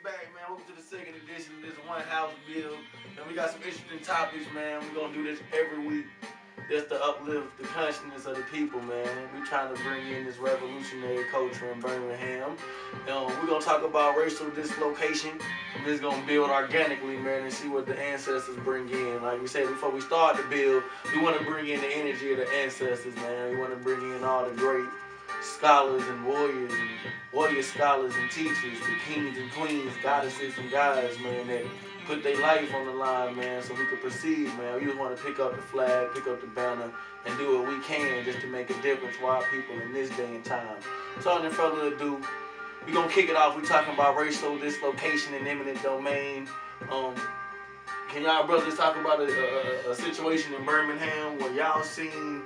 back, man. Welcome to the second edition of this One House Bill. And we got some interesting topics, man. We're going to do this every week just to uplift the consciousness of the people, man. We're trying to bring in this revolutionary culture in Birmingham. We're going to talk about racial dislocation. We're just going to build organically, man, and see what the ancestors bring in. Like we said before we start the build, we want to bring in the energy of the ancestors, man. We want to bring in all the great scholars and warrior scholars and teachers, the kings and queens, goddesses and guys, man, that put their life on the line, man, so we could proceed, man. We just want to pick up the flag, pick up the banner, and do what we can just to make a difference for our people in this day and time. So without further ado, we're going to kick it off. We're talking about racial dislocation and eminent domain. Can y'all brothers talk about a situation in Birmingham where y'all seen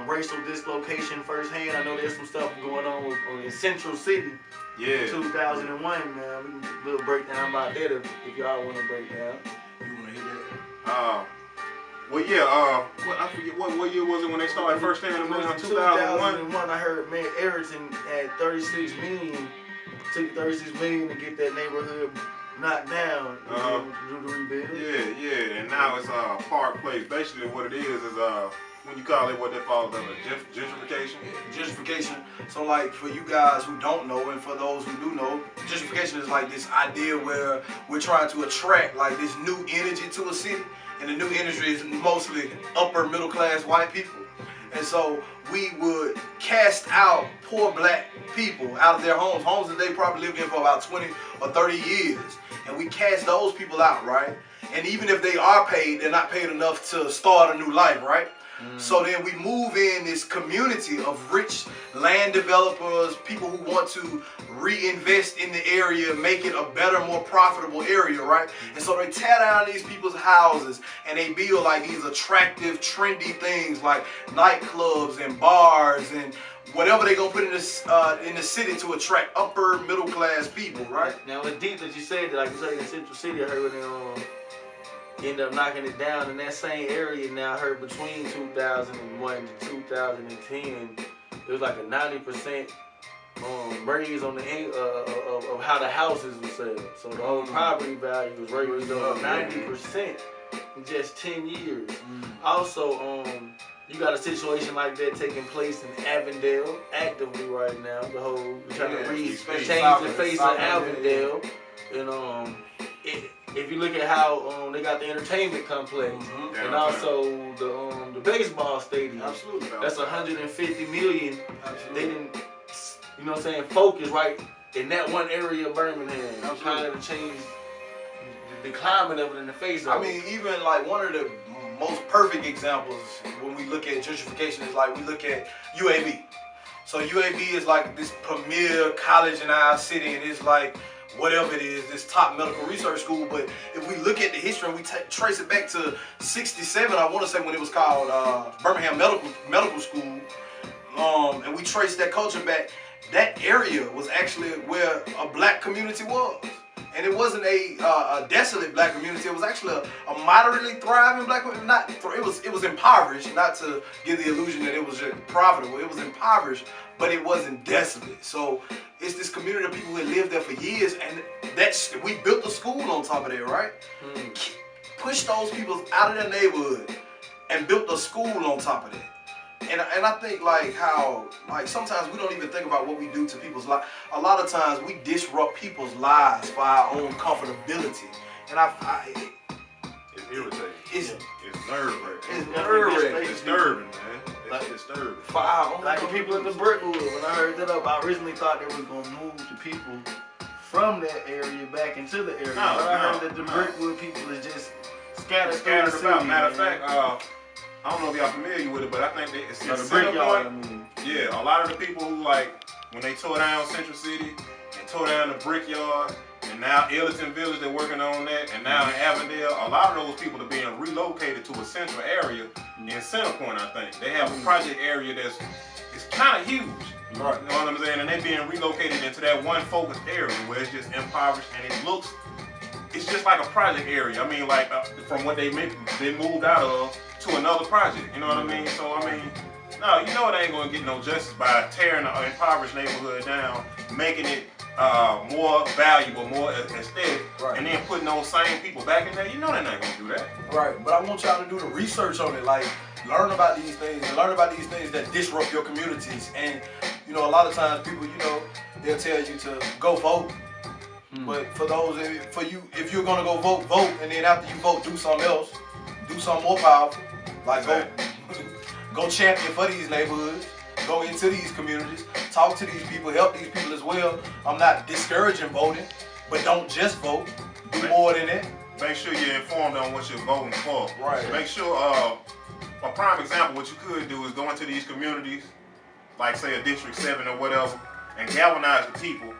racial dislocation firsthand? I know there's some stuff going on in Central City. Yeah. 2001, man. We can do a little breakdown about that if y'all want to break down. You want to hear that? Well, yeah. I forget what year was it when they started first time in 2001? I heard, man, Ayrton had 36 million. Took 36 million to get that neighborhood knocked down to do the rebuild. Yeah. And now it's Park Place. Basically, what it is when you call it what they call gentrification. Gentrification. So like for you guys who don't know and for those who do know, gentrification is like this idea where we're trying to attract like this new energy to a city, and the new energy is mostly upper middle class white people. And so we would cast out poor black people out of their homes that they probably lived in for about 20 or 30 years. And we cast those people out, right? And even if they are paid, they're not paid enough to start a new life, right? So then we move in this community of rich land developers, people who want to reinvest in the area, make it a better, more profitable area, right? And so they tear down these people's houses and they build like these attractive, trendy things like nightclubs and bars and whatever they're gonna put in the city to attract upper middle class people, right? Now it's deep that you said that, like you say in Central City, I heard end up knocking it down in that same area. Now I heard between 2001 to 2010, it was like a 90% raise on the of how the houses were sold. So the whole property value was raised up 90% in just 10 years. Also, you got a situation like that taking place in Avondale actively right now. The whole trying to change the face of Avondale, and if you look at how they got the entertainment complex and also the baseball stadium, absolutely, that's 150 million. Absolutely. They didn't, you know what I'm saying, focus right in that one area of Birmingham, trying to change the climate of it in the face of it. I mean, even like one of the most perfect examples when we look at gentrification is like we look at UAB. So UAB is like this premier college in our city, and it's like whatever it is, this top medical research school. But if we look at the history and we trace it back to 67, I want to say when it was called Birmingham Medical School, and we trace that culture back, that area was actually where a black community was. And it wasn't a desolate black community. It was actually a moderately thriving black community. It was impoverished, not to give the illusion that it was just profitable. It was impoverished, but it wasn't desolate. So it's this community of people who had lived there for years, and we built a school on top of that, right? Pushed those people out of their neighborhood and built a school on top of that. And I think like how sometimes we don't even think about what we do to people's lives. A lot of times we disrupt people's lives for our own comfortability. And it's irritating. It's nerve-wracking. It's nerve-wracking. It's disturbing, man. It's disturbing. Like the people in the Brickwood, when I heard that up, I originally thought they were gonna move the people from that area back into the area. But I heard that the Brickwood people is just scattered about. Matter of fact, I don't know if y'all familiar with it, but I think it's yeah, a lot of the people who when they tore down Central City and tore down the Brickyard, and now Ellington Village, they're working on that, and now in Avondale, a lot of those people are being relocated to a central area in Centerpoint, I think. They have a project area it's kind of huge. Right. You know what I'm saying? And they're being relocated into that one focused area where it's just impoverished, and it's just like a project area. I mean, from what they moved out of to another project, you know what I mean? So, I mean, no, you know it ain't gonna get no justice by tearing an impoverished neighborhood down, making it more valuable, more aesthetic, Right. and then putting those same people back in there, you know they're not gonna do that. Right, but I want y'all to do the research on it, like learn about these things and learn about these things that disrupt your communities. And you know, a lot of times people, you know, they'll tell you to go vote. But for those, if you're gonna go vote, vote, and then after you vote, do something else, do something more powerful, like go champion for these neighborhoods, go into these communities, talk to these people, help these people as well. I'm not discouraging voting, but don't just vote. Do more than that. Make sure you're informed on what you're voting for. Right. Make sure, a prime example, what you could do is go into these communities, like say a District 7 or whatever, and galvanize the people.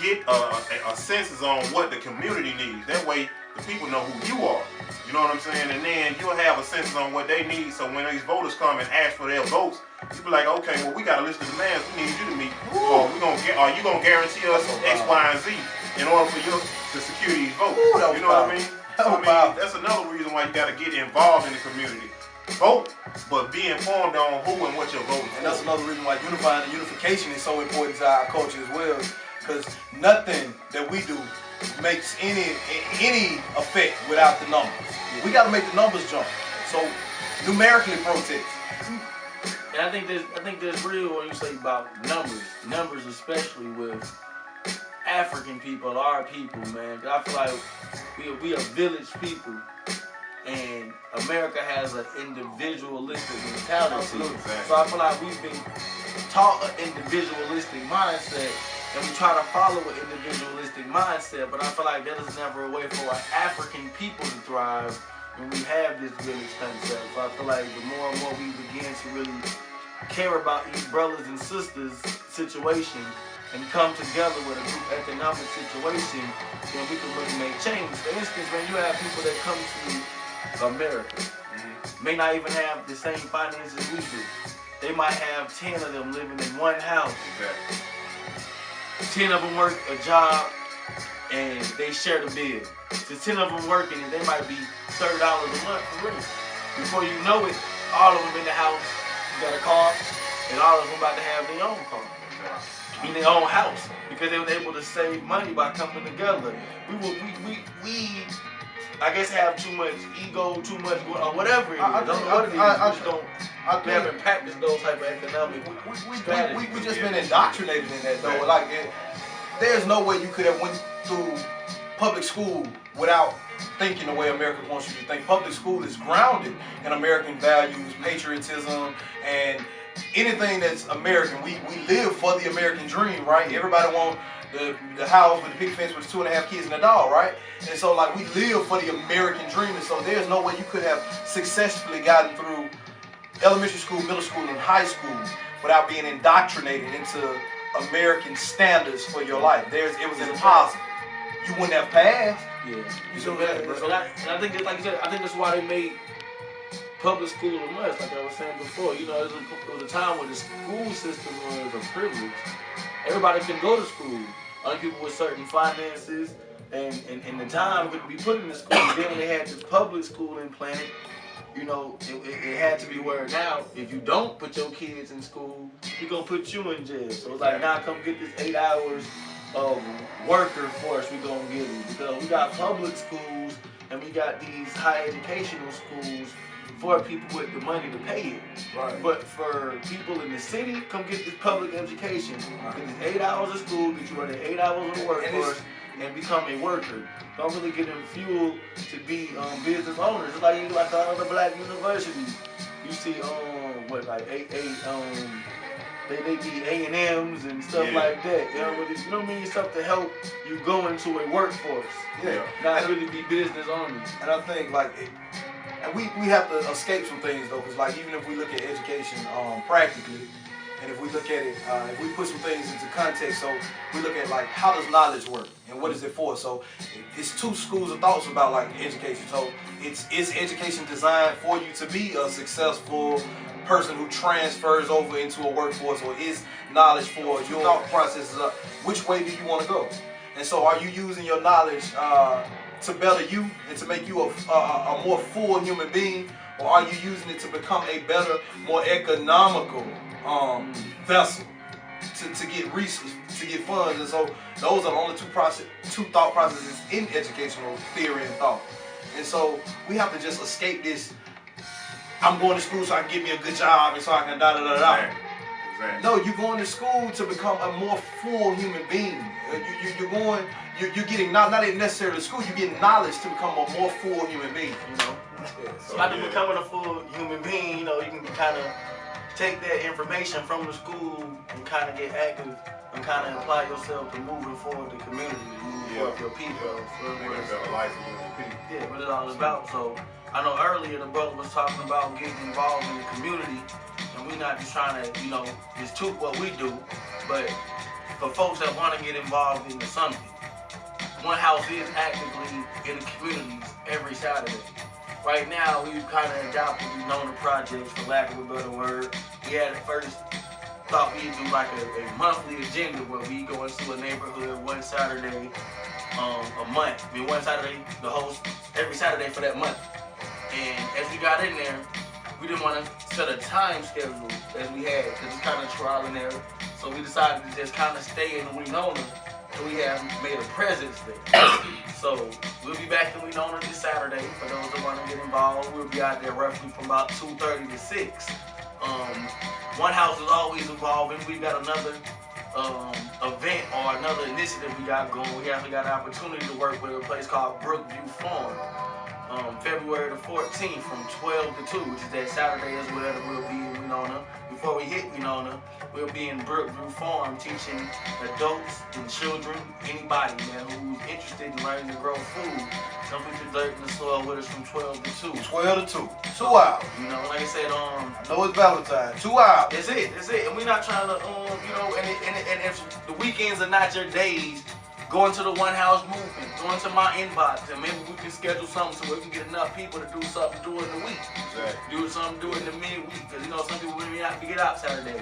Get a census on what the community needs. That way, the people know who you are. You know what I'm saying? And then you'll have a census on what they need. So when these voters come and ask for their votes, you be like, okay, well, we got a list of demands we need you to meet. Or are you gonna guarantee us X, Y, and Z in order for you to secure these votes? Ooh, you know what I mean? So, that's another reason why you got to get involved in the community. Vote, but be informed on who and what you're voting for. And that's another reason why unifying and unification is so important to our culture as well. Because nothing that we do makes any effect without the numbers. We got to make the numbers jump. So numerically protest. And I think there's real when you say about numbers especially with African people, our people, man. 'Cause I feel like we are village people, and America has an individualistic mentality. Absolutely. So I feel like we've been taught an individualistic mindset, and we try to follow an individualistic mindset, but I feel like that is never a way for our African people to thrive when we have this village concept. So I feel like the more and more we begin to really care about each brothers and sisters situation and come together with a group economic situation, then we can really make change. For instance, when you have people that come to America, may not even have the same finances we do. They might have 10 of them living in one house. Exactly. 10 of them work a job and they share the bill. So 10 of them working and they might be $30 a month for rent. Before you know it, all of them in the house got a car, and all of them about to have their own car. In their own house, because they were able to save money by coming together. We I guess have too much ego, too much or whatever it is. I don't know what it is. We haven't practiced those type of economic strategies. We just been indoctrinated in that though. Like there's no way you could have went through public school without thinking the way America wants you to think. Public school is grounded in American values, patriotism, and anything that's American. We live for the American dream, right? Everybody want the house with the picket fence with 2.5 kids and a dog, right? And so like we live for the American dream, and so there's no way you could have successfully gotten through elementary school, middle school, and high school without being indoctrinated into American standards for your life. It was impossible. You wouldn't have passed. Yeah. You see what I'm saying? And I think, like you said, I think that's why they made public school a must, like I was saying before. You know, it was a time when the school system was a privilege. Everybody can go to school. Only people with certain finances and the time could be put in the school. Then when they had this public school implanted, you know, it had to be where now, if you don't put your kids in school, we're going to put you in jail. So it's like, now come get this 8 hours of worker force we're going to give you. Because we got public schools and we got these high educational schools for people with the money to pay it. Right. But for people in the city, come get this public education. Get this 8 hours of school, get you running 8 hours of workforce, and become a worker. Don't really get them fueled to be business owners. It's like all other black universities. You see, they be A&Ms and stuff like that. You know what I mean? Stuff to help you go into a workforce. Yeah. Not really be business owners. And I think and we have to escape some things though, because like even if we look at education practically, and if we look at it, if we put some things into context, so we look at like how does knowledge work and what is it for? So it's two schools of thoughts about like education. So is education designed for you to be a successful person who transfers over into a workforce, or is knowledge for your thought processes? Which way do you want to go? And so are you using your knowledge to better you and to make you a more full human being, or are you using it to become a better, more economical vessel to get to get funds. And so those are the only two thought processes in educational theory and thought. And so we have to just escape this, I'm going to school so I can get me a good job and so I can da-da-da-da. Exactly. No, you're going to school to become a more full human being. You're getting not necessarily school, you're getting knowledge to become a more full human being, you know? Yeah. So after becoming a full human being, you know, you can kind of take that information from the school and kind of get active and kind of apply yourself to moving forward the community, moving forward your people. Yeah, what it's all about. So I know earlier the brother was talking about getting involved in the community, and we're not just trying to, you know, just toot what we do, but for folks that want to get involved into something, One House is actively in the communities every Saturday. Right now, we've kind of adopted the Nona projects, for lack of a better word. We had at first thought we'd do like a monthly agenda where we go into a neighborhood one Saturday a month. I mean, one Saturday, every Saturday for that month. And as we got in there, we didn't want to set a time schedule as we had, because it's kind of trial and error. So we decided to just kind of stay in Winona, so we have made a presence there. So we'll be back in Winona this Saturday. For those that want to get involved, we'll be out there roughly from about 2:30 to 6. One House is always evolving. We've got another event or another initiative we got going. We actually got an opportunity to work with a place called Brookview Farm. February the 14th from 12 to 2, which is that Saturday as well, that we'll be in Winona. Before we hit Winona, we'll be in Brookview Farm teaching adults and children, anybody, man, who's interested in learning to grow food. Come put your dirt in the soil with us from 12 to 2. 12 to 2. 2 hours. You know, like I said, I know it's Valentine's. 2 hours. That's it. And we're not trying to, you know, and if the weekends are not your days, go into the One House movement, go into my inbox, and maybe we can schedule something so we can get enough people to do something during the week. Exactly. Do it in the midweek, because you know some people really have to get out Saturday.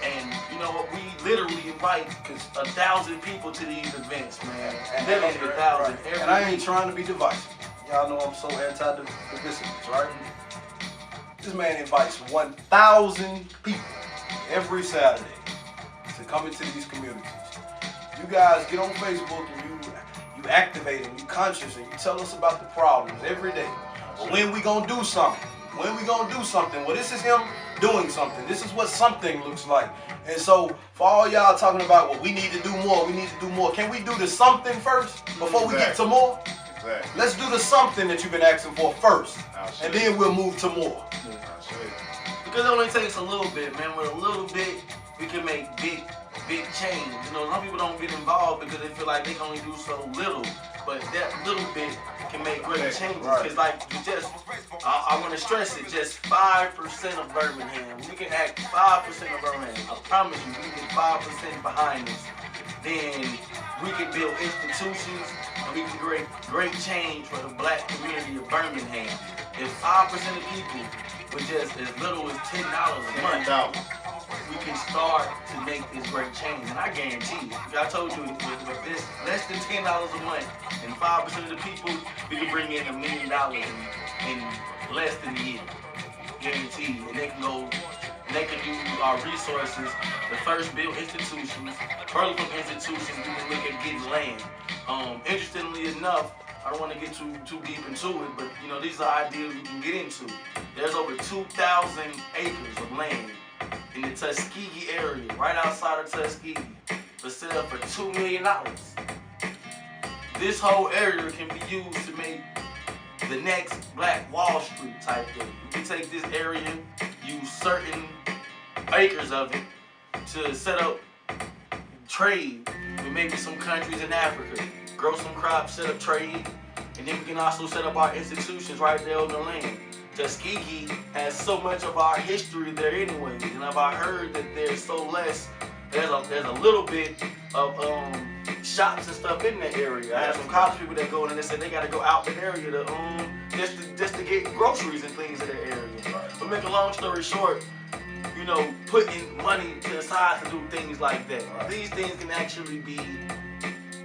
And you know what, we literally invite 1,000 people to these events, man. Literally 1,000. And I ain't trying to be divisive. Y'all know I'm so anti-divisiveness, right? This man invites 1,000 people every Saturday to come into these communities. You guys get on Facebook and you activate and you conscious and you tell us about the problems every day. But when we gonna do something? When we gonna do something? Well, this is him doing something. This is what something looks like. And so for all y'all talking about, well, we need to do more. Can we do the something first before we get to more? Exactly. Let's do the something that you've been asking for first, and then we'll move to more. Because it only takes a little bit, man. With a little bit, we can make big change. You know, some people don't get involved because they feel like they can only do so little, but that little bit can make great changes. Because like, I want to stress it, just 5% of Birmingham, we can act 5% of Birmingham. I promise you, we get 5% behind us, then we can build institutions and we can create great change for the black community of Birmingham. If 5% of people with just as little as $10 a month, we can start to make this great change. And I guarantee you, I told you, with this less than $10 a month and 5% of the people, we can bring in $1 million in less than a year. Guaranteed. And they can use our resources to first build institutions. Further from institutions, we can look at getting land. Interestingly enough, I don't want to get too deep into it, but you know, these are ideas we can get into. There's over 2,000 acres of land in the Tuskegee area, right outside of Tuskegee, for sale for $2 million. This whole area can be used to make the next Black Wall Street type thing. We can take this area, use certain acres of it to set up trade with maybe some countries in Africa, grow some crops, set up trade, and then we can also set up our institutions right there on the land. Tuskegee has so much of our history there anyway, and I've heard that there's a little bit of shops and stuff in that area. I have some college people that go in and they say they gotta go out the area to just to get groceries and things in that area. But make a long story short, you know, putting money to the side to do things like that. These things can actually be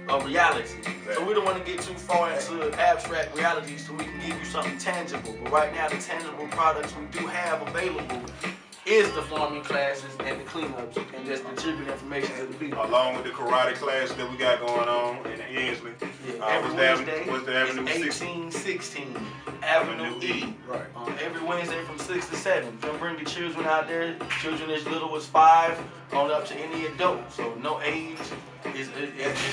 a reality. So we don't want to get too far into abstract realities so we can give you something tangible. But right now, the tangible products we do have available is the farming classes and the cleanups and just distribute information to the people. Along with the karate class that we got going on in Ensley. Yeah, every Wednesday what's the Avenue is 1816 Avenue E. Right. Every Wednesday from 6 to 7. Come bring the children out there. Children as little as 5 on up to any adult. So no age is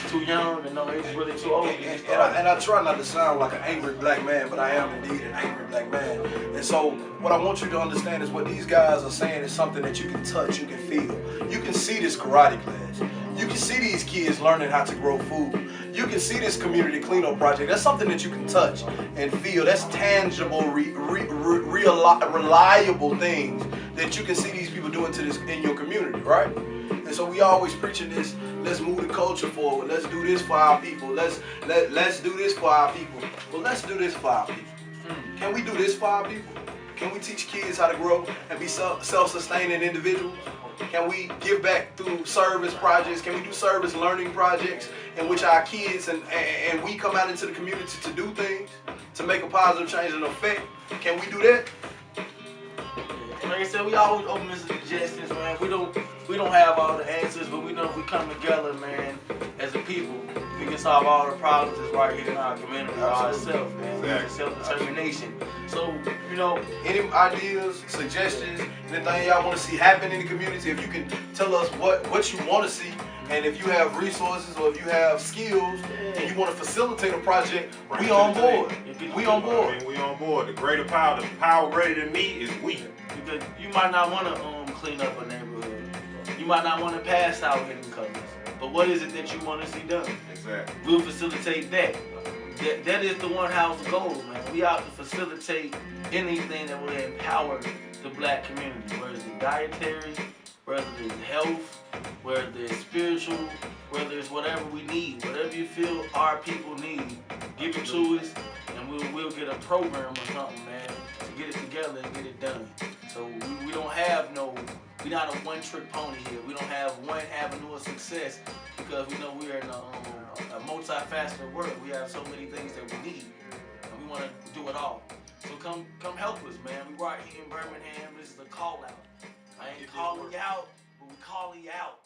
too young and no age is really too old. And I try not to sound like an angry black man, but I am indeed an angry black man. And so what I want you to understand is what these guys are saying is something that you can touch, you can feel. You can see this karate class. You can see these kids learning how to grow food. You can see this community cleanup project. That's something that you can touch and feel. That's tangible, reliable things that you can see these people doing to this in your community, right? And so we always preaching this, let's move the culture forward. Let's do this for our people. Let's do this for our people. Well, let's do this for our people. Can we do this for our people? Can we teach kids how to grow and be self-sustaining individuals? Can we give back through service projects? Can we do service learning projects in which our kids and we come out into the community to do things, to make a positive change and effect? Can we do that? Like I said, we always open to suggestions, man. We don't have all the answers, but we know if we come together, man, as a people, we can solve all the problems that's right here in our community ourselves, man. Exactly. Self-determination. So, any ideas, suggestions, anything y'all want to see happen in the community, if you can tell us what you want to see, and if you have resources or if you have skills and you want to facilitate a project, we on board. We on board. I mean, we on board. The greater power, the power greater than me is we. Because you might not want to clean up a neighborhood. You might not want to pass out hidden colors. But what is it that you want to see done? Exactly. We'll facilitate that. That is the one house goal, man. We out to facilitate anything that will empower the black community, whether it's dietary, whether it's health, whether it's spiritual, whether it's whatever we need, whatever you feel our people need, give it to us, and we'll get a program or something, man, to get it together and get it done. So we don't have we're not a one-trick pony here. We don't have one avenue of success because we know we are in a multifaceted world. We have so many things that we need, and we want to do it all. So come help us, man. We right here in Birmingham. This is a call out. I ain't calling you out, but we calling you out.